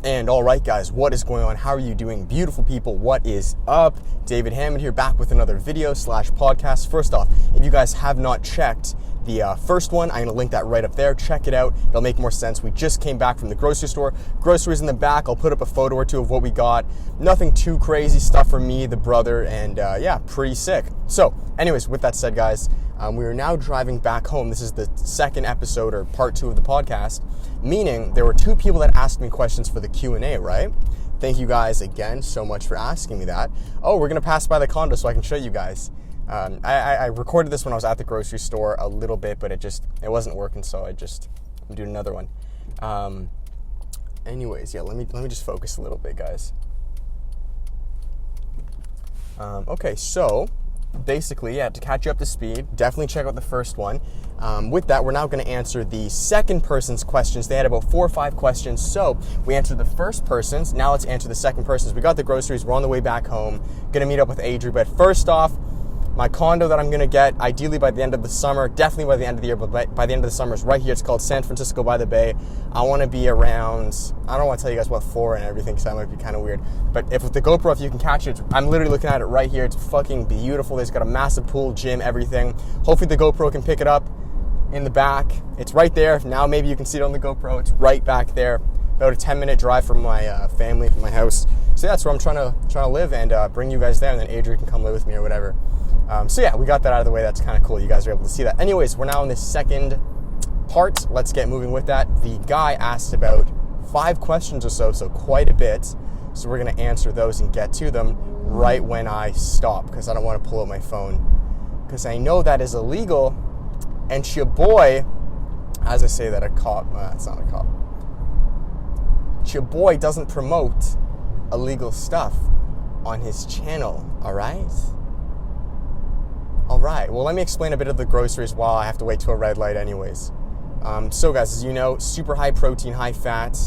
And all right, guys, what is going on? How are you doing, beautiful people? What is up? David Hammond here, back with another video / podcast. First off, if you guys have not checked the first one, I'm going to link that right up there. Check it out. It'll make more sense. We just came back from the grocery store. Groceries in the back. I'll put up a photo or two of what we got. Nothing too crazy stuff for me, the brother, and yeah, pretty sick. So anyways, with that said, guys, we are now driving back home. This is the second episode or part 2 of the podcast, meaning there were 2 people that asked me questions for the Q&A, right? Thank you guys again so much for asking me that. Oh, we're going to pass by the condo so I can show you guys. I recorded this when I was at the grocery store a little bit, but it wasn't working, so I'm doing another one. Anyways, yeah, let me just focus a little bit, guys. Okay, so basically, yeah, to catch you up to speed, definitely check out the first one. With that, we're now going to answer the second person's questions. They had about 4 or 5 questions, so we answered the first person's. Now let's answer the second person's. We got the groceries. We're on the way back home. Going to meet up with Adri, but first off, my condo that I'm going to get, ideally by the end of the summer, definitely by the end of the year, but by the end of the summer is right here. It's called San Francisco by the Bay. I want to be around, I don't want to tell you guys what floor and everything, because that might be kind of weird. But if with the GoPro, if you can catch it, I'm literally looking at it right here. It's fucking beautiful. There's got a massive pool, gym, everything. Hopefully the GoPro can pick it up in the back. It's right there. Now maybe you can see it on the GoPro. It's right back there. About a 10-minute drive from my family, from my house. So that's where I'm trying to live and bring you guys there, and then Adrian can come live with me or whatever. So yeah, we got that out of the way. That's kind of cool. You guys are able to see that. Anyways, we're now in the second part. Let's get moving with that. The guy asked about 5 questions or so quite a bit. So we're going to answer those and get to them right when I stop, because I don't want to pull out my phone, because I know that is illegal. And your boy, as I say that, a cop, it's not a cop. Your boy doesn't promote illegal stuff on his channel, all right? All right, well, let me explain a bit of the groceries while I have to wait to a red light anyways. So guys, as you know, super high protein, high fat.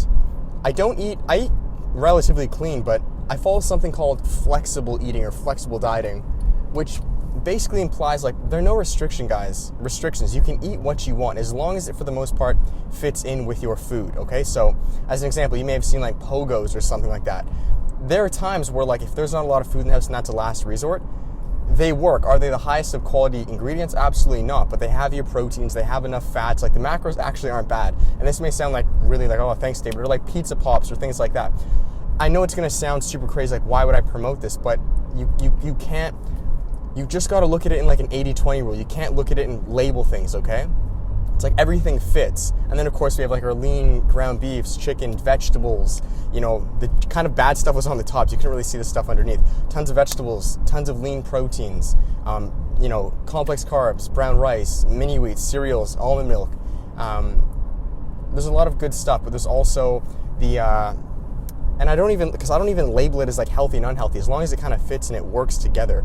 I eat relatively clean, but I follow something called flexible eating or flexible dieting, which basically implies like there are no restrictions. You can eat what you want as long as it, for the most part, fits in with your food, okay? So as an example, you may have seen like Pogos or something like that. There are times where like if there's not a lot of food in the house and that's a last resort, they work. Are they the highest of quality ingredients? Absolutely not, but they have your proteins, they have enough fats, like the macros actually aren't bad. And this may sound like really like, oh, thanks, David, or like pizza pops or things like that. I know it's gonna sound super crazy, like why would I promote this? But you can't, you just gotta look at it in like an 80-20 rule. You can't look at it and label things, okay? It's like everything fits. And then of course we have like our lean ground beefs, chicken, vegetables, you know, the kind of bad stuff was on the top. So you couldn't really see the stuff underneath. Tons of vegetables, tons of lean proteins, you know, complex carbs, brown rice, mini wheats, cereals, almond milk. There's a lot of good stuff, but there's also the, and I don't even label it as like healthy and unhealthy, as long as it kind of fits and it works together.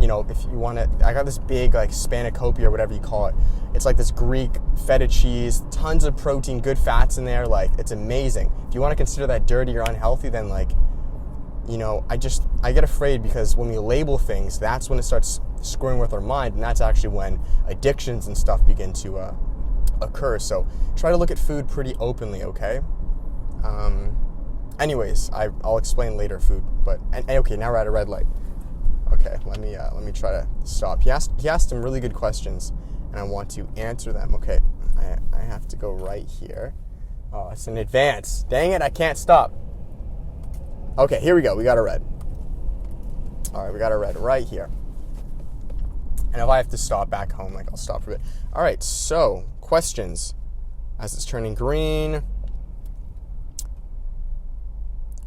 You know, if you want to, I got this big like spanakopita or whatever you call it. It's like this Greek feta cheese, tons of protein, good fats in there. Like, it's amazing. If you want to consider that dirty or unhealthy, then like, you know, I get afraid, because when we label things, that's when it starts screwing with our mind, and that's actually when addictions and stuff begin to occur. So try to look at food pretty openly, okay? Anyways, I'll explain later food, but okay, now we're at a red light. Okay, let me try to stop. He asked some really good questions, and I want to answer them. Okay, I have to go right here. Oh, it's in advance. Dang it, I can't stop. Okay, here we go. We got a red. All right, we got a red right here. And if I have to stop back home, like I'll stop for a bit. All right, so questions. As it's turning green.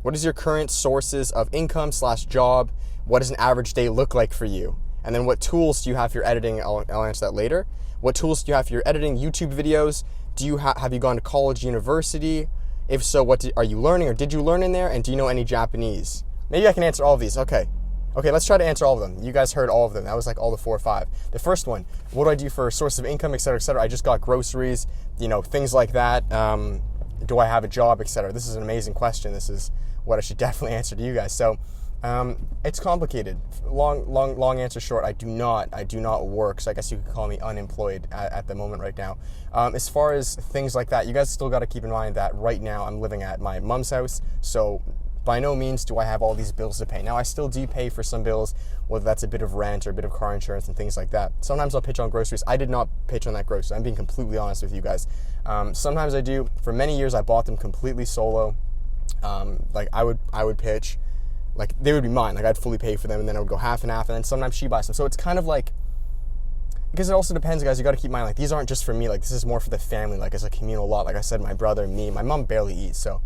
What is your current sources of income / job? What does an average day look like for you? And then what tools do you have for your editing? I'll answer that later. What tools do you have for your editing? YouTube videos? Do you have you gone to college, university? If so, are you learning, or did you learn in there? And do you know any Japanese? Maybe I can answer all of these. Okay, let's try to answer all of them. You guys heard all of them. That was like all the 4 or 5. The first one, what do I do for a source of income, et cetera, et cetera? I just got groceries, you know, things like that. Do I have a job, et cetera? This is an amazing question. This is what I should definitely answer to you guys. So It's complicated. Long answer short. I do not work. So I guess you could call me unemployed at the moment right now. As far as things like that, you guys still got to keep in mind that right now I'm living at my mom's house. So by no means do I have all these bills to pay. Now I still do pay for some bills, whether that's a bit of rent or a bit of car insurance and things like that. Sometimes I'll pitch on groceries. I did not pitch on that grocery. I'm being completely honest with you guys. Sometimes I do. For many years I bought them completely solo. Like I would pitch. Like, they would be mine. Like, I'd fully pay for them, and then I would go half and half, and then sometimes she buys them. So it's kind of like, because it also depends, guys. You got to keep in mind, like, these aren't just for me. Like, this is more for the family. Like, it's a communal lot. Like I said, my brother, me, my mom barely eats. So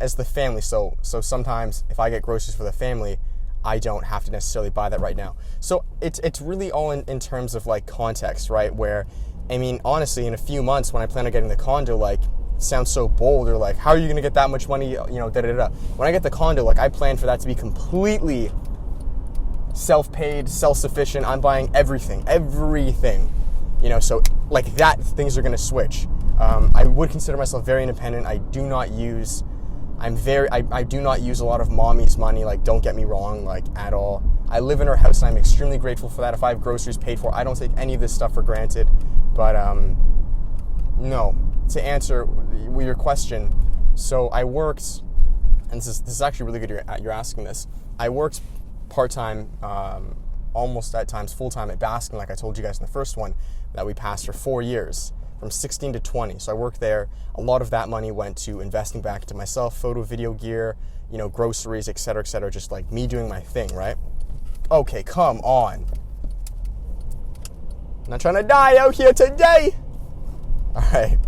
as the family, so sometimes if I get groceries for the family, I don't have to necessarily buy that right now. So it's really all in terms of, like, context, right? Where, I mean, honestly, in a few months when I plan on getting the condo, like, sounds so bold, or like, how are you going to get that much money, when I get the condo, like, I plan for that to be completely self-paid, self-sufficient. I'm buying everything, so like that, things are going to switch. I would consider myself very independent. I do not use a lot of mommy's money, like, don't get me wrong, like, at all. I live in her house and I'm extremely grateful for that. If I have groceries paid for, I don't take any of this stuff for granted. But no, to answer your question, so I worked, and this is actually really good you're asking this. I worked part-time, almost at times full-time at Baskin, like I told you guys in the first one, that we passed for 4 years, from 16 to 20. So I worked there. A lot of that money went to investing back into myself, photo, video gear, groceries, et cetera, just like me doing my thing, right? Okay, come on. I'm not trying to die out here today. All right.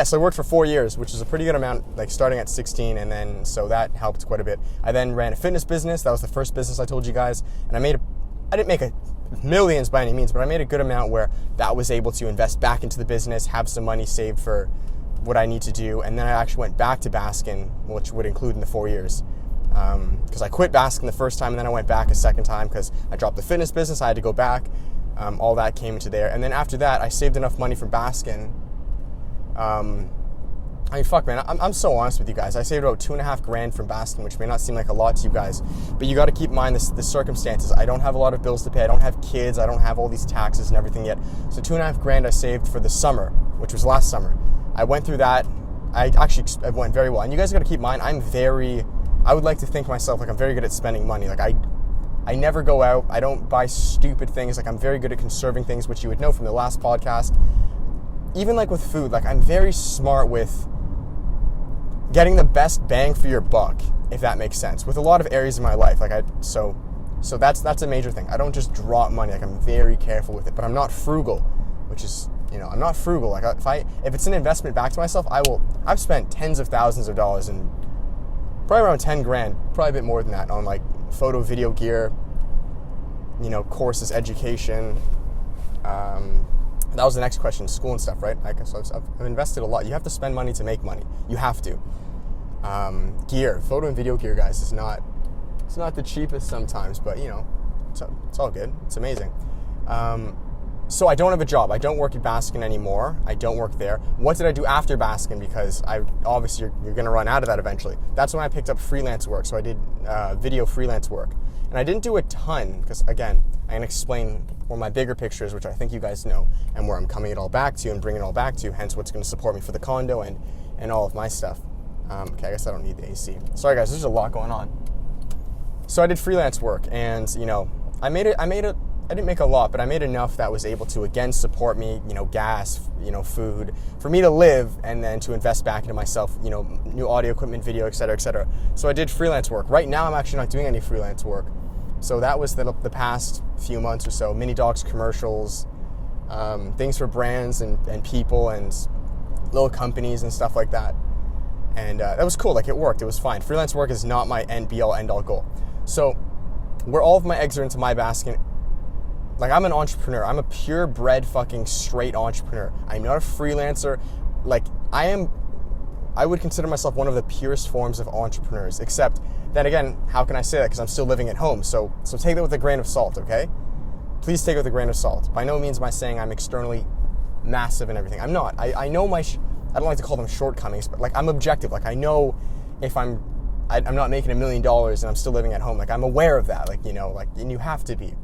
So I worked for 4 years, which is a pretty good amount, like starting at 16, and then so that helped quite a bit. I then ran a fitness business. That was the first business I told you guys, and I didn't make millions by any means, but I made a good amount where that was able to invest back into the business, have some money saved for what I need to do, and then I actually went back to Baskin, which would include in the 4 years. Because I quit Baskin the first time, and then I went back a second time because I dropped the fitness business. I had to go back. All that came into there. And then after that, I saved enough money from Baskin. Man, I'm so honest with you guys. I saved about $2,500 from Baskin, which may not seem like a lot to you guys, but you got to keep in mind the circumstances. I don't have a lot of bills to pay. I don't have kids. I don't have all these taxes and everything yet. So $2,500 I saved for the summer, which was last summer. I went through that. It went very well. And you guys got to keep in mind, I would like to think myself like I'm very good at spending money. Like I never go out. I don't buy stupid things. Like, I'm very good at conserving things, which you would know from the last podcast. Even like with food, like, I'm very smart with getting the best bang for your buck, if that makes sense, with a lot of areas in my life. Like, so that's a major thing. I don't just drop money. Like, I'm very careful with it, but I'm not frugal, which is, I'm not frugal. Like, if it's an investment back to myself, I've spent tens of thousands of dollars, and probably around $10,000, probably a bit more than that, on like photo, video gear, courses, education. That was the next question, school and stuff, right? So I've invested a lot. You have to spend money to make money. You have to. Gear, photo and video gear, guys, it's not the cheapest sometimes, but it's all good. It's amazing. So I don't have a job. I don't work at Baskin anymore. I don't work there. What did I do after Baskin? Because obviously you're going to run out of that eventually. That's when I picked up freelance work. So I did video freelance work. And I didn't do a ton because, again, I can explain one of my bigger pictures, which I think you guys know, and where I'm coming it all back to and bringing it all back to, hence what's going to support me for the condo and all of my stuff. Okay, I guess I don't need the AC. Sorry, guys, there's a lot going on. So I did freelance work, and, I didn't make a lot, but I made enough that was able to, again, support me, gas, food, for me to live, and then to invest back into myself, new audio equipment, video, et cetera, et cetera. So I did freelance work. Right now, I'm actually not doing any freelance work. So that was the past few months or so. Mini Dogs commercials, things for brands and people and little companies and stuff like that. And that was cool. Like, it worked. It was fine. Freelance work is not my be-all, end-all goal. So where all of my eggs are into my basket, like, I'm an entrepreneur. I'm a purebred fucking straight entrepreneur. I'm not a freelancer. Like, I would consider myself one of the purest forms of entrepreneurs, except then again, how can I say that? Because I'm still living at home. So take that with a grain of salt, okay? Please take it with a grain of salt. By no means am I saying I'm externally massive and everything. I'm not. I know I don't like to call them shortcomings, but like, I'm objective. Like, I know if I'm I'm not making $1 million and I'm still living at home. Like, I'm aware of that. Like, and you have to be.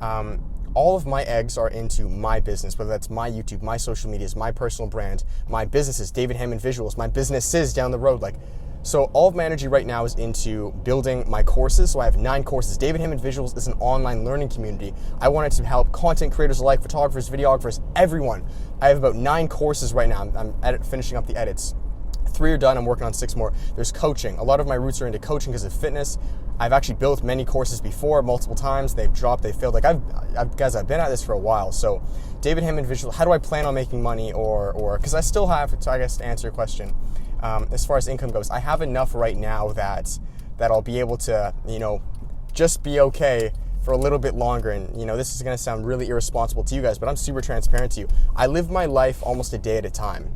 All of my eggs are into my business, whether that's my YouTube, my social medias, my personal brand, my businesses, David Hammond Visuals, my businesses down the road. Like, so all of my energy right now is into building my courses. So I have 9 courses. David Hammond Visuals is an online learning community. I wanted to help content creators alike, photographers, videographers, everyone. I have about 9 courses right now. I'm finishing up the edits. 3 are done. I'm working on 6 more. There's coaching. A lot of my roots are into coaching because of fitness. I've actually built many courses before, multiple times. They've dropped, they've failed. Like, I've been at this for a while. So David Hammond Visual, how do I plan on making money? Or because I still have, so I guess to answer your question, as far as income goes, I have enough right now that I'll be able to, just be okay for a little bit longer. And, this is going to sound really irresponsible to you guys, but I'm super transparent to you. I live my life almost a day at a time.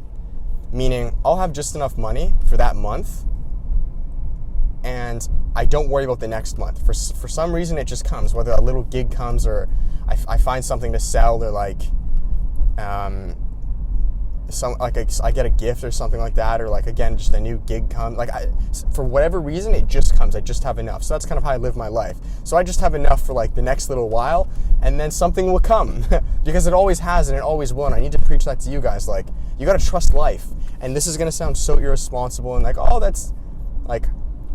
Meaning, I'll have just enough money for that month, and I don't worry about the next month. For some reason, it just comes, whether a little gig comes or I find something to sell, or like, I get a gift or something like that, or like, again, just a new gig comes. Like, for whatever reason, it just comes. I just have enough. So that's kind of how I live my life. So I just have enough for like the next little while, and then something will come because it always has and it always will. And I need to preach that to you guys. Like, you got to trust life. And this is going to sound so irresponsible and like, oh, that's like,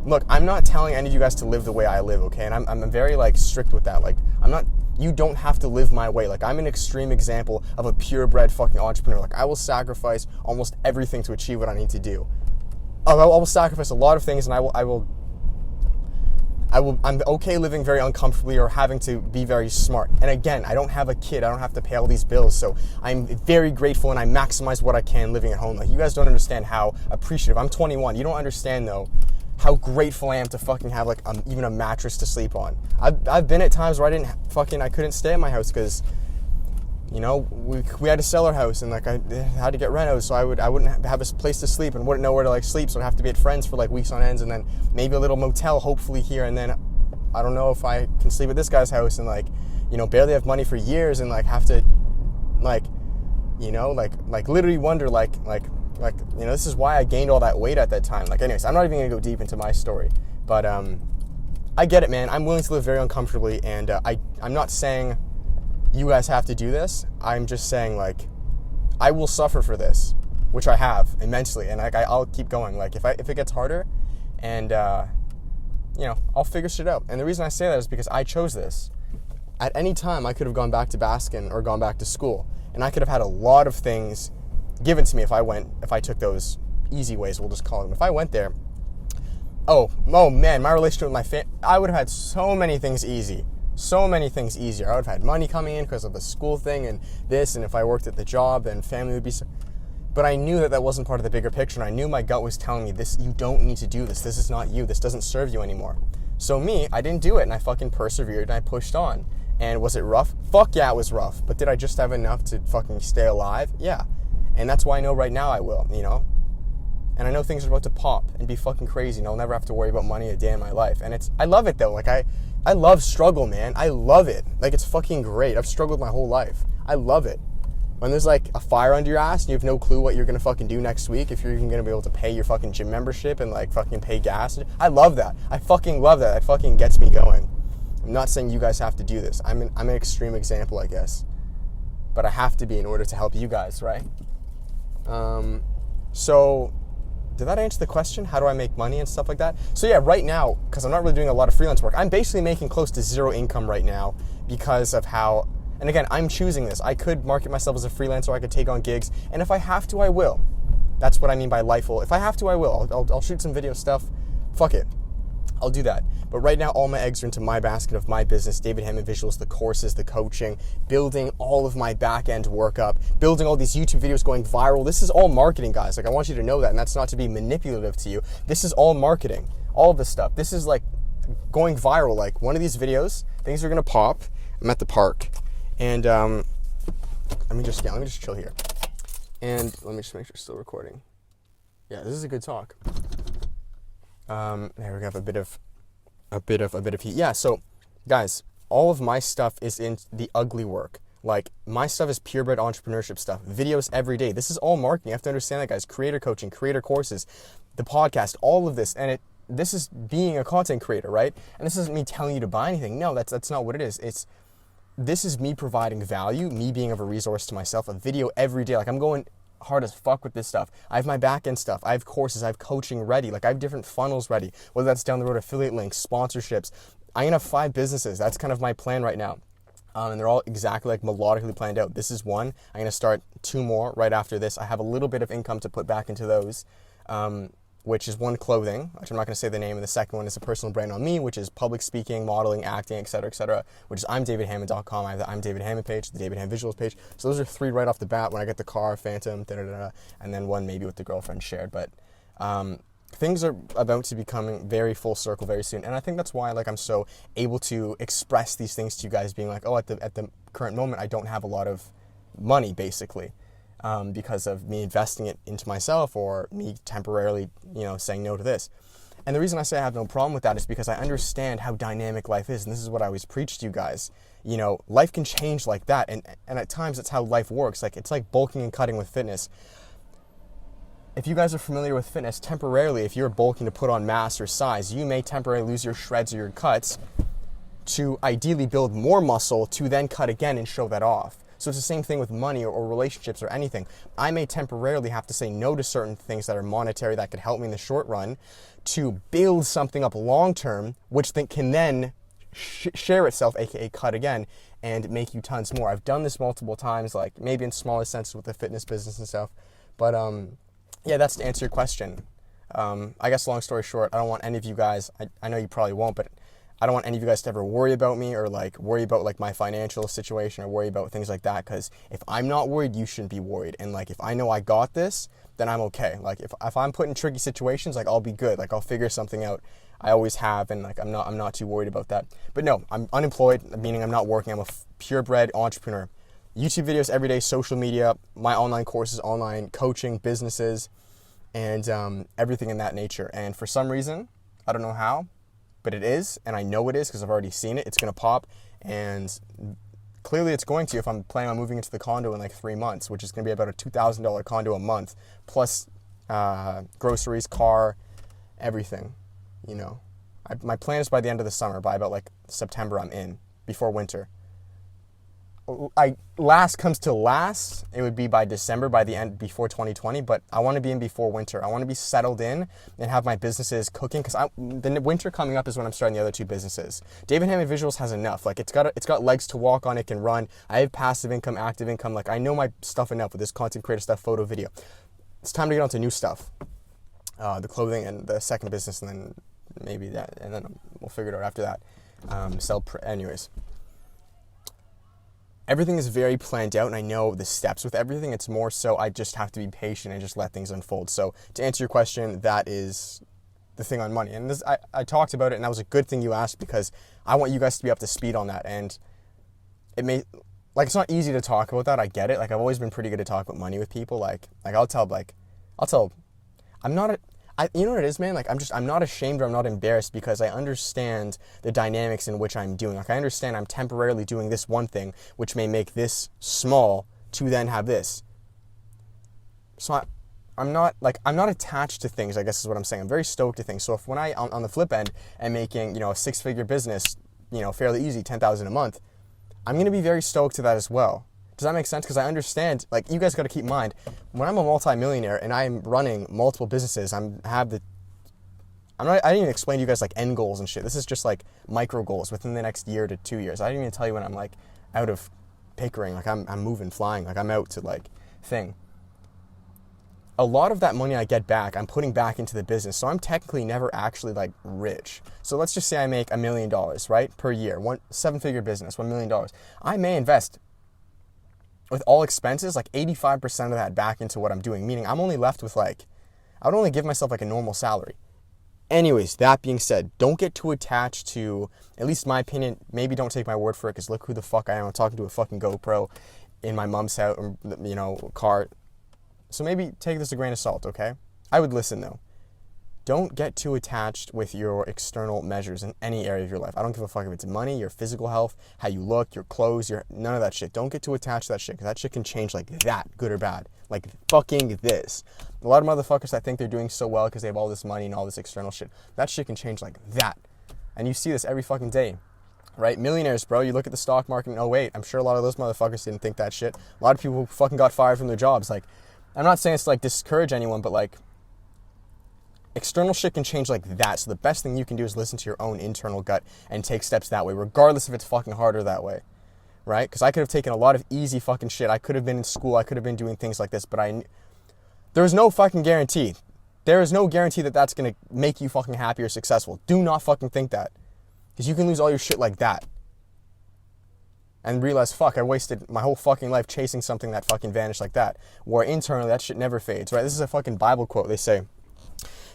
look, I'm not telling any of you guys to live the way I live, okay? And I'm very like strict with that. Like, you don't have to live my way. Like, I'm an extreme example of a purebred fucking entrepreneur. Like, I will sacrifice almost everything to achieve what I need to do. I will sacrifice a lot of things, and I'm okay living very uncomfortably or having to be very smart. And again, I don't have a kid. I don't have to pay all these bills. So I'm very grateful, and I maximize what I can living at home. Like, you guys don't understand how appreciative. I'm 21. You don't understand, though, how grateful I am to fucking have like even a mattress to sleep on. I've been at times where I couldn't stay at my house because, we had to sell our house, and like I had to get renos, so I wouldn't have a place to sleep and wouldn't know where to like sleep, so I'd have to be at friends for like weeks on ends, and then maybe a little motel hopefully here, and then I don't know if I can sleep at this guy's house, and like, barely have money for years, and like have to like, literally wonder like, this is why I gained all that weight at that time. Like, anyways, I'm not even gonna go deep into my story, but I get it, man. I'm willing to live very uncomfortably, and I'm not saying you guys have to do this. I'm just saying, like, I will suffer for this, which I have immensely, and like I'll keep going. Like, if it gets harder, and I'll figure shit out. And the reason I say that is because I chose this. At any time, I could have gone back to Baskin or gone back to school, and I could have had a lot of things given to me if I took those easy ways, we'll just call them. If I went there, oh man, my relationship with my family, I would have had so many things easy. So many things easier. I would have had money coming in because of the school thing and this, and if I worked at the job, then family would be so. But I knew that wasn't part of the bigger picture, and I knew my gut was telling me, this, you don't need to do this. This is not you. This doesn't serve you anymore. So I didn't do it, and I fucking persevered, and I pushed on. And was it rough? Fuck yeah, it was rough. But did I just have enough to fucking stay alive? Yeah. And that's why I know right now I will, And I know things are about to pop and be fucking crazy, and I'll never have to worry about money a day in my life. And I love it, though. Like, I love struggle, man. I love it. Like, it's fucking great. I've struggled my whole life. I love it. When there's, like, a fire under your ass and you have no clue what you're going to fucking do next week, if you're even going to be able to pay your fucking gym membership and, like, fucking pay gas. I love that. I fucking love that. That fucking gets me going. I'm not saying you guys have to do this. I'm an extreme example, I guess. But I have to be in order to help you guys, right? So did that answer the question? How do I make money and stuff like that? So yeah, right now, because I'm not really doing a lot of freelance work, I'm basically making close to zero income right now because of how, and again, I'm choosing this. I could market myself as a freelancer, I could take on gigs, and if I have to, I will. That's what I mean by lifeful. If I have to, I will. I'll shoot some video stuff. Fuck it. I'll do that. But right now, all my eggs are into my basket of my business, David Hammond Visuals, the courses, the coaching, building all of my back-end work up, building all these YouTube videos going viral. This is all marketing, guys. Like, I want you to know that, and that's not to be manipulative to you. This is all marketing. All of this stuff. This is like going viral. Like, one of these videos, things are going to pop. I'm at the park. And let me just chill here. And let me just make sure it's still recording. Yeah, this is a good talk. There we have a bit of heat. Yeah, so guys, all of my stuff is in the ugly work. Like, my stuff is purebred entrepreneurship stuff. Videos every day. This is all marketing. You have to understand that, guys. Creator coaching, creator courses, the podcast, all of this. And this is being a content creator, right? And this isn't me telling you to buy anything. No, that's not what it is. This is me providing value, me being of a resource to myself, a video every day. Like, I'm going hard as fuck with this stuff. I have my back end stuff. I have courses. I have coaching ready. Like, I have different funnels ready, whether that's down the road affiliate links, sponsorships. I'm going to have 5 businesses. That's kind of my plan right now. And they're all exactly like melodically planned out. This is one. I'm going to start 2 more right after this. I have a little bit of income to put back into those, which is one clothing, which I'm not going to say the name. And the second one is a personal brand on me, which is public speaking, modeling, acting, etc., which is I'mDavidHammond.com. I have the I'm David Hammond page, the David Hammond visuals page. So those are 3 right off the bat when I get the car, Phantom, and then one maybe with the girlfriend shared. But things are about to be coming very full circle very soon, and I think that's why like I'm so able to express these things to you guys, being like, oh, at the current moment I don't have a lot of money, basically, because of me investing it into myself or me temporarily, saying no to this. And the reason I say I have no problem with that is because I understand how dynamic life is, and this is what I always preach to you guys. Life can change like that, and at times that's how life works. Like, it's like bulking and cutting with fitness. If you guys are familiar with fitness, temporarily, if you're bulking to put on mass or size, you may temporarily lose your shreds or your cuts to ideally build more muscle to then cut again and show that off. So it's the same thing with money or relationships or anything. I may temporarily have to say no to certain things that are monetary that could help me in the short run to build something up long term, which can then share itself, aka cut again, and make you tons more. I've done this multiple times, like maybe in smaller senses with the fitness business and stuff. But yeah, that's to answer your question. I guess long story short, I don't want any of you guys, I know you probably won't, but I don't want any of you guys to ever worry about me or like worry about like my financial situation or worry about things like that, because if I'm not worried, you shouldn't be worried. And like, if I know I got this, then I'm okay. Like, if I'm put in tricky situations, like, I'll be good. Like, I'll figure something out. I always have, and like, I'm not too worried about that. But no, I'm unemployed, meaning I'm not working. I'm a purebred entrepreneur. YouTube videos every day, social media, my online courses, online coaching, businesses, and everything in that nature. And for some reason, I don't know how, but it is, and I know it is because I've already seen it. It's going to pop, and clearly it's going to if I'm planning on moving into the condo in like 3 months, which is going to be about a $2,000 condo a month, plus groceries, car, everything, My plan is by the end of the summer, by about like September, I'm in, before winter. Last comes to last, it would be by December, by the end, before 2020, but I want to be in before winter. I want to be settled in and have my businesses cooking, because the winter coming up is when I'm starting the other 2 businesses. David Hammond Visuals has enough. Like, it's got legs to walk on, it can run. I have passive income, active income. Like, I know my stuff enough with this content creator stuff, photo, video. It's time to get on to new stuff. The clothing and the second business, and then maybe that, and then we'll figure it out after that. Anyways. Everything is very planned out, and I know the steps with everything. It's more so I just have to be patient and just let things unfold. So to answer your question, that is the thing on money. And I talked about it, and that was a good thing you asked, because I want you guys to be up to speed on that. And it may, like, it's not easy to talk about that. I get it. Like, I've always been pretty good at talking about money with people. You know what it is, man? Like, I'm not ashamed or I'm not embarrassed, because I understand the dynamics in which I'm doing. Like, I understand I'm temporarily doing this one thing, which may make this small to then have this. So I'm not attached to things, I guess is what I'm saying. I'm very stoked to things. So if when I, on the flip end, am making, a 6-figure business, fairly easy, $10,000 a month, I'm going to be very stoked to that as well. Does that make sense? Because I understand, like, you guys got to keep in mind, when I'm a multi-millionaire and I'm running multiple businesses, I didn't even explain to you guys, like, end goals and shit. This is just, like, micro goals within the next year to 2 years. I didn't even tell you when I'm, like, out of Pickering, like, I'm moving, flying, like, I'm out to, like, thing. A lot of that money I get back, I'm putting back into the business, so I'm technically never actually, like, rich. So let's just say I make $1 million, right, per year, 7-figure business, $1 million. I may invest, with all expenses, like 85% of that back into what I'm doing, meaning I'm only left with, like, I would only give myself like a normal salary. Anyways, that being said, don't get too attached to, at least my opinion, maybe don't take my word for it, because look who the fuck I am. I'm talking to a fucking GoPro in my mom's house, car. So maybe take this a grain of salt, okay? I would listen though. don't get too attached with your external measures in any area of your life. I don't give a fuck if it's money, your physical health, how you look, your clothes, none of that shit. Don't get too attached to that shit, because that shit can change like that, good or bad. Like fucking this. A lot of motherfuckers that think they're doing so well because they have all this money and all this external shit, that shit can change like that. And you see this every fucking day, right? Millionaires, bro, you look at the stock market in 08, I'm sure a lot of those motherfuckers didn't think that shit. A lot of people fucking got fired from their jobs. Like, I'm not saying it's to like discourage anyone, but like, external shit can change like that. So the best thing you can do is listen to your own internal gut and take steps that way, regardless if it's fucking harder that way, right? Because I could have taken a lot of easy fucking shit. I could have been in school. I could have been doing things like this, but there's no fucking guarantee. There is no guarantee that that's going to make you fucking happy or successful. Do not fucking think that. Because you can lose all your shit like that. And realize, fuck, I wasted my whole fucking life chasing something that fucking vanished like that. Where internally, that shit never fades, right? This is a fucking Bible quote. They say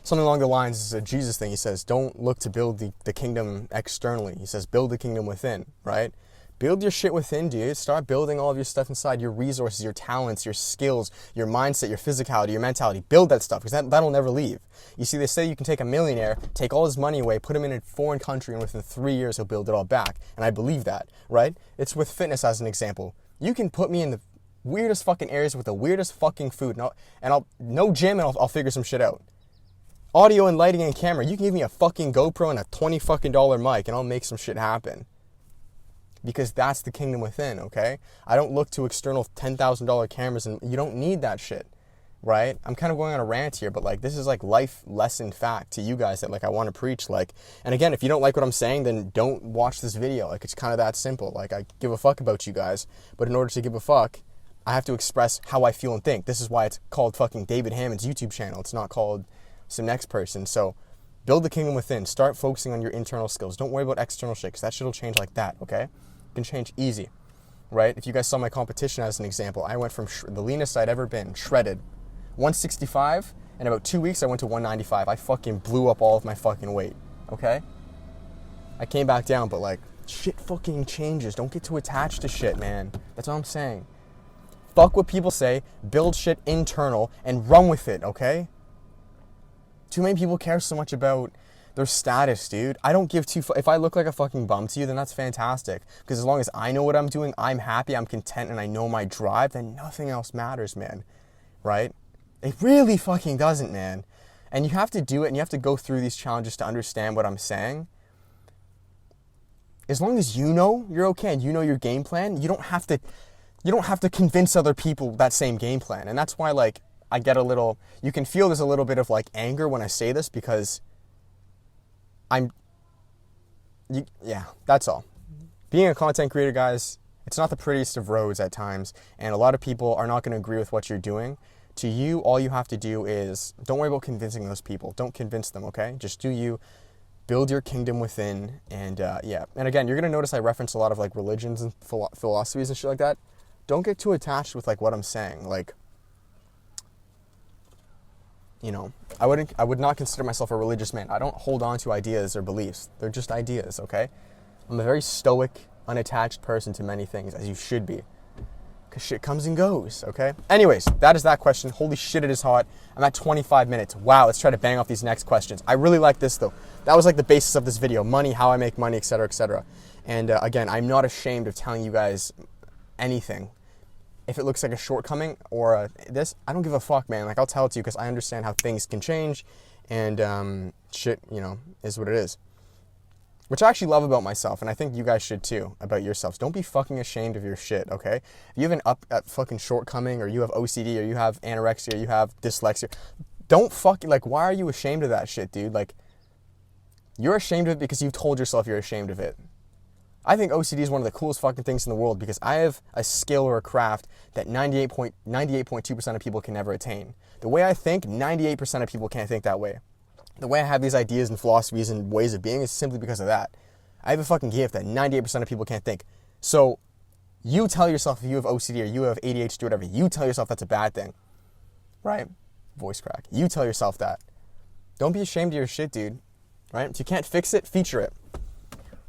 something along the lines, this is a Jesus thing. He says, don't look to build the kingdom externally. He says, build the kingdom within, right? Build your shit within, dude. Start building all of your stuff inside, your resources, your talents, your skills, your mindset, your physicality, your mentality. Build that stuff, because that'll never leave. You see, they say you can take a millionaire, take all his money away, put him in a foreign country, and within 3 years, he'll build it all back. And I believe that, right? It's with fitness as an example. You can put me in the weirdest fucking areas with the weirdest fucking food, and I'll no gym, and I'll figure some shit out. Audio and lighting and camera. You can give me a fucking GoPro and a $20 fucking mic, and I'll make some shit happen. Because that's the kingdom within, okay? I don't look to external $10,000 cameras, and you don't need that shit, right? I'm kind of going on a rant here, but like, this is like life lesson fact to you guys that like I want to preach. Like, and again, if you don't like what I'm saying, then don't watch this video. Like, it's kind of that simple. Like, I give a fuck about you guys, but in order to give a fuck, I have to express how I feel and think. This is why it's called fucking David Hammond's YouTube channel. It's not called some next person. So build the kingdom within. Start focusing on your internal skills. Don't worry about external shit, because that shit will change like that, okay? It can change easy, right? If you guys saw my competition as an example, I went from the leanest I'd ever been, shredded, 165, in about 2 weeks I went to 195. I fucking blew up all of my fucking weight, okay? I came back down, but like, shit fucking changes. Don't get too attached to shit, man. That's all I'm saying. Fuck what people say, build shit internal, and run with it, okay? Too many people care so much about their status, dude. I don't give two if I look like a fucking bum to you, then that's fantastic. Because as long as I know what I'm doing, I'm happy, I'm content, and I know my drive, then nothing else matters, man. Right? It really fucking doesn't, man. And you have to do it, and you have to go through these challenges to understand what I'm saying. As long as you know you're okay and you know your game plan, you don't have to convince other people that same game plan. And that's why, like, I get a little, you can feel there's a little bit of like anger when I say this, because yeah, that's all. Being a content creator, guys, it's not the prettiest of roads at times, and a lot of people are not going to agree with what you're doing. To you, all you have to do is, don't worry about convincing those people. Don't convince them, okay? Just do you. Build your kingdom within, and yeah. And again, you're going to notice I reference a lot of like religions and philosophies and shit like that. Don't get too attached with like what I'm saying. Like, you know, I would not consider myself a religious man. I don't hold on to ideas or beliefs. They're just ideas, okay? I'm a very stoic, unattached person to many things, as you should be. Because shit comes and goes, okay? Anyways, that is that question. Holy shit, it is hot. I'm at 25 minutes. Wow, let's try to bang off these next questions. I really like this, though. That was like the basis of this video. Money, how I make money, etc., etc. And again, I'm not ashamed of telling you guys anything. If it looks like a shortcoming or this, I don't give a fuck, man. Like, I'll tell it to you because I understand how things can change, and shit, you know, is what it is. Which I actually love about myself, and I think you guys should too, about yourselves. Don't be fucking ashamed of your shit, okay? If you have an fucking shortcoming, or you have OCD, or you have anorexia, or you have dyslexia, don't fucking, like, why are you ashamed of that shit, dude? Like, you're ashamed of it because you've told yourself you're ashamed of it. I think OCD is one of the coolest fucking things in the world, because I have a skill or a craft that 98.2% of people can never attain. The way I think, 98% of people can't think that way. The way I have these ideas and philosophies and ways of being is simply because of that. I have a fucking gift that 98% of people can't think. So you tell yourself, if you have OCD or you have ADHD or whatever, you tell yourself that's a bad thing. Right? Voice crack. You tell yourself that. Don't be ashamed of your shit, dude. Right? If you can't fix it, feature it.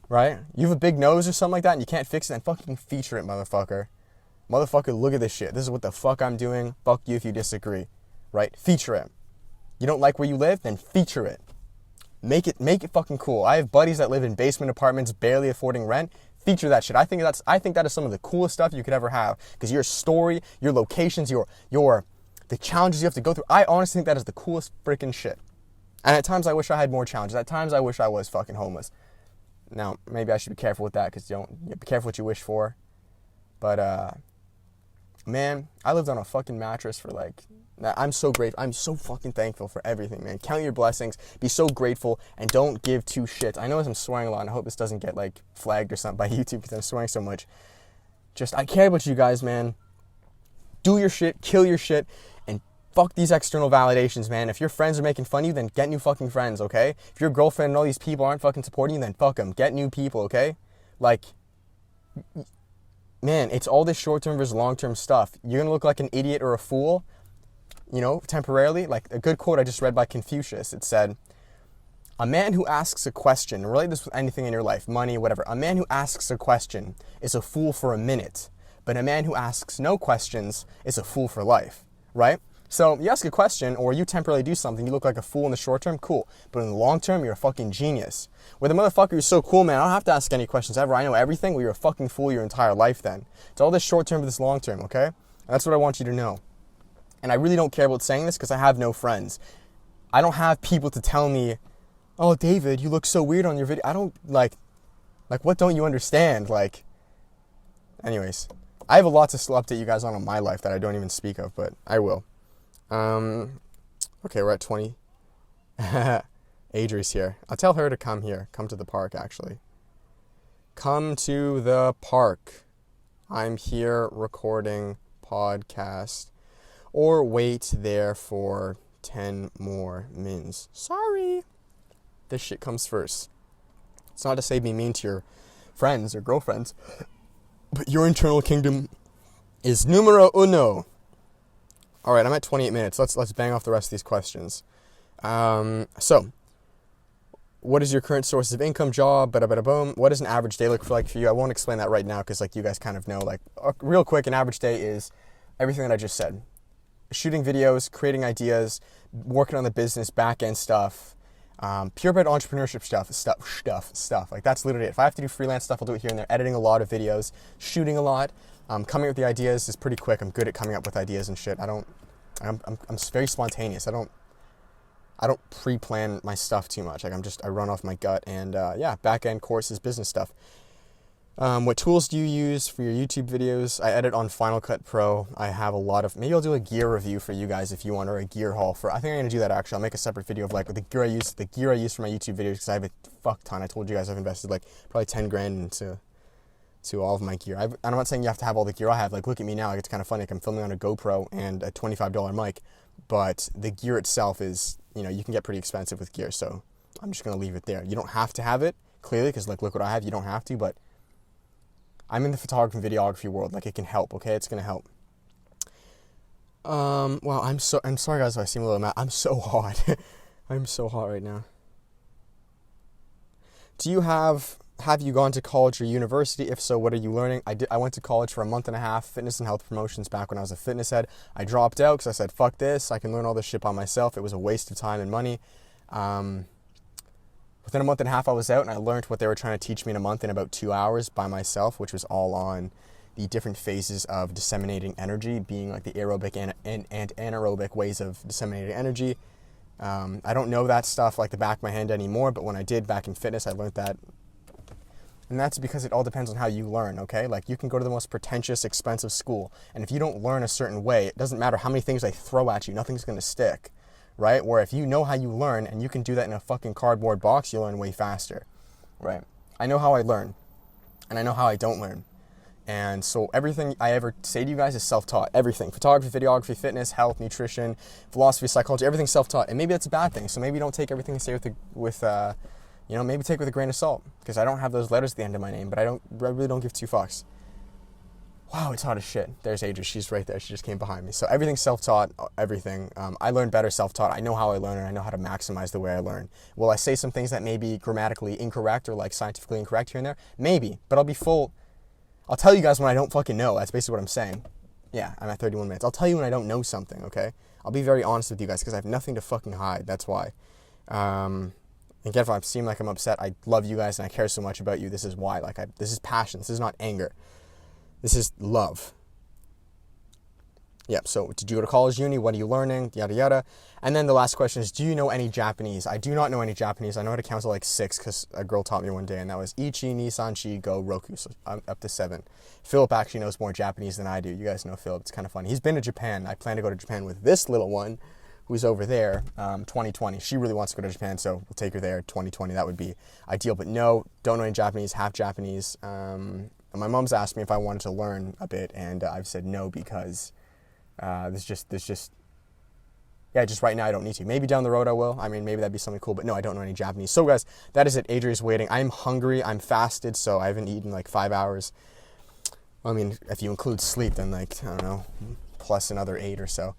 Right? You have a big nose or something like that and you can't fix it, then fucking feature it, motherfucker. Motherfucker, look at this shit. This is what the fuck I'm doing. Fuck you if you disagree. Right? Feature it. You don't like where you live? Then feature it. Make it fucking cool. I have buddies that live in basement apartments, barely affording rent. Feature that shit. I think that is some of the coolest stuff you could ever have, because your story, your locations, the challenges you have to go through. I honestly think that is the coolest freaking shit. And at times I wish I had more challenges. At times I wish I was fucking homeless. Now, maybe I should be careful with that, because you be careful what you wish for. But, man, I lived on a fucking mattress for I'm so grateful. I'm so fucking thankful for everything, man. Count your blessings. Be so grateful, and don't give two shits. I know I'm swearing a lot, and I hope this doesn't get flagged or something by YouTube because I'm swearing so much. I care about you guys, man. Do your shit, kill your shit, and fuck these external validations, man. If your friends are making fun of you, then get new fucking friends, okay? If your girlfriend and all these people aren't fucking supporting you, then fuck them. Get new people, okay? Man, it's all this short-term versus long-term stuff. You're going to look like an idiot or a fool, temporarily. A good quote I just read by Confucius. It said, a man who asks a question, relate this with anything in your life, money, whatever. A man who asks a question is a fool for a minute, but a man who asks no questions is a fool for life, right? So you ask a question or you temporarily do something, you look like a fool in the short term, cool. But in the long term, you're a fucking genius. With a motherfucker who's so cool, man, I don't have to ask any questions ever. I know everything. Well, you're a fucking fool your entire life then. It's all this short term with this long term, okay? And that's what I want you to know. And I really don't care about saying this because I have no friends. I don't have people to tell me, oh, David, you look so weird on your video. I don't, what don't you understand? Anyways, I have a lot to still update you guys on my life that I don't even speak of, but I will. Okay, we're at 20. Adri's here. I'll tell her to come here. Come to the park, actually. Come to the park. I'm here recording podcast. Or wait there for 10 more mins. Sorry. This shit comes first. It's not to say be mean to your friends or girlfriends, but your internal kingdom is numero uno. All right, I'm at 28 minutes. Let's bang off the rest of these questions. So, what is your current source of income, job, boom? What does an average day look like for you? I won't explain that right now because you guys kind of know. Real quick, an average day is everything that I just said. Shooting videos, creating ideas, working on the business, back-end stuff, purebred entrepreneurship stuff. That's literally it. If I have to do freelance stuff, I'll do it here and there. Editing a lot of videos, shooting a lot. Coming up with the ideas is pretty quick. I'm good at coming up with ideas and shit. I'm very spontaneous. I don't pre-plan my stuff too much. I run off my gut and back-end courses, business stuff. What tools do you use for your YouTube videos? I edit on Final Cut Pro. I have a lot of, maybe I'll do a gear review for you guys if you want, or a gear haul I think I'm going to do that actually. I'll make a separate video of the gear I use for my YouTube videos, because I have a fuck ton. I told you guys I've invested probably 10 grand into all of my gear. I'm not saying you have to have all the gear I have. Look at me now. It's kind of funny. I'm filming on a GoPro and a $25 mic, but the gear itself is, you can get pretty expensive with gear. So I'm just going to leave it there. You don't have to have it, clearly, because look what I have. You don't have to, but I'm in the photography and videography world. It can help, okay? It's going to help. Wow, I'm sorry guys if I seem a little mad. I'm so hot. I'm so hot right now. Have you gone to college or university? If so, what are you learning? I went to college for a month and a half, fitness and health promotions, back when I was a fitness head. I dropped out because I said, fuck this. I can learn all this shit by myself. It was a waste of time and money. Within a month and a half, I was out, and I learned what they were trying to teach me in a month in about 2 hours by myself, which was all on the different phases of disseminating energy, being the aerobic and anaerobic ways of disseminating energy. I don't know that stuff like the back of my hand anymore, but when I did back in fitness, I learned that. And that's because it all depends on how you learn, okay? You can go to the most pretentious, expensive school, and if you don't learn a certain way, it doesn't matter how many things they throw at you, nothing's going to stick. Right? Where if you know how you learn and you can do that in a fucking cardboard box, you learn way faster, right? I know how I learn, and I know how I don't learn. And so everything I ever say to you guys is self-taught. Everything. Photography, videography, fitness, health, nutrition, philosophy, psychology, everything's self-taught. And maybe that's a bad thing. So maybe don't take everything I say maybe take it with a grain of salt, because I don't have those letters at the end of my name, but I really don't give two fucks. Wow, it's hot as shit. There's Adria. She's right there. She just came behind me. So everything's self-taught, everything. I learn better self-taught. I know how I learn, and I know how to maximize the way I learn. Will I say some things that may be grammatically incorrect or scientifically incorrect here and there? Maybe, but I'll tell you guys when I don't fucking know. That's basically what I'm saying. Yeah, I'm at 31 minutes. I'll tell you when I don't know something, okay? I'll be very honest with you guys because I have nothing to fucking hide. That's why. Again, if I seem like I'm upset, I love you guys and I care so much about you. This is why. This is passion. This is not anger. This is love. Yep, so did you go to college, uni? What are you learning? Yada, yada. And then the last question is, do you know any Japanese? I do not know any Japanese. I know how to count to like 6 because a girl taught me one day, and that was Ichi, ni, san, chi, go, roku. So I'm up to 7. Philip actually knows more Japanese than I do. You guys know Philip. It's kind of funny. He's been to Japan. I plan to go to Japan with this little one who's over there, 2020. She really wants to go to Japan, so we'll take her there 2020. That would be ideal. But no, don't know any Japanese, half Japanese. My mom's asked me if I wanted to learn a bit, and I've said no because just right now I don't need to. Maybe down the road I will. I mean, maybe that'd be something cool, but no, I don't know any Japanese. So guys, that is it. Adria's waiting. I'm hungry. I'm fasted, so I haven't eaten like 5 hours. I mean, if you include sleep, then like, I don't know, plus another 8 or so.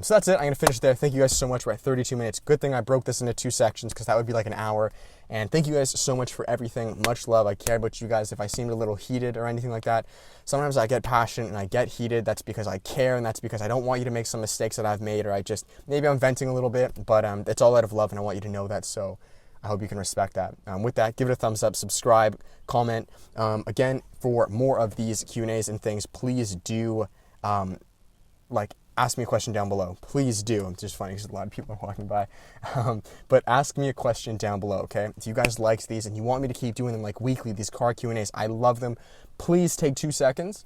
So that's it. I'm going to finish there. Thank you guys so much. We're at 32 minutes. Good thing I broke this into 2 sections because that would be like an hour. And thank you guys so much for everything. Much love. I care about you guys. If I seemed a little heated or anything like that, sometimes I get passionate and I get heated. That's because I care, and that's because I don't want you to make some mistakes that I've made, or maybe I'm venting a little bit, but it's all out of love, and I want you to know that. So I hope you can respect that. With that, give it a thumbs up, subscribe, comment. Again, for more of these Q&As and things, please do ask me a question down below. Please do. It's just funny because a lot of people are walking by. But ask me a question down below, okay? If you guys liked these and you want me to keep doing them like weekly, these car Q&As, I love them. Please take 2 seconds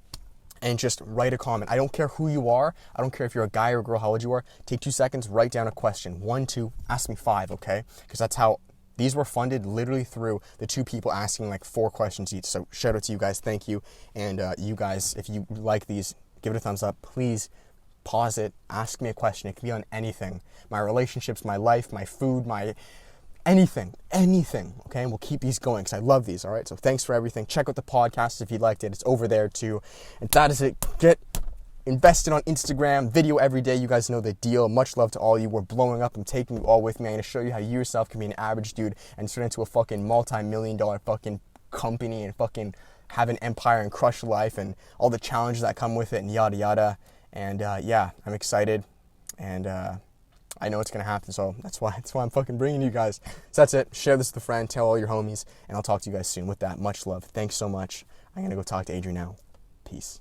and just write a comment. I don't care who you are. I don't care if you're a guy or a girl, how old you are. Take 2 seconds, write down a question. 1, 2, ask me 5, okay? Because that's how these were funded, literally through the 2 people asking like 4 questions each. So shout out to you guys. Thank you. And you guys, if you like these, give it a thumbs up. Please pause it, ask me a question. It can be on anything. My relationships, my life, my food, my anything, okay? And we'll keep these going because I love these, all right? So thanks for everything. Check out the podcast if you liked it. It's over there too. And that is it. Get invested on Instagram, video every day. You guys know the deal. Much love to all you. We're blowing up. I'm taking you all with me. I'm going to show you how you yourself can be an average dude and turn into a fucking multi-million-dollar fucking company and fucking have an empire and crush life and all the challenges that come with it and yada, yada. And yeah, I'm excited, and I know it's going to happen, so that's why I'm fucking bringing you guys. So that's it. Share this with a friend, tell all your homies, and I'll talk to you guys soon. With that, much love. Thanks so much. I'm going to go talk to Adrian now. Peace.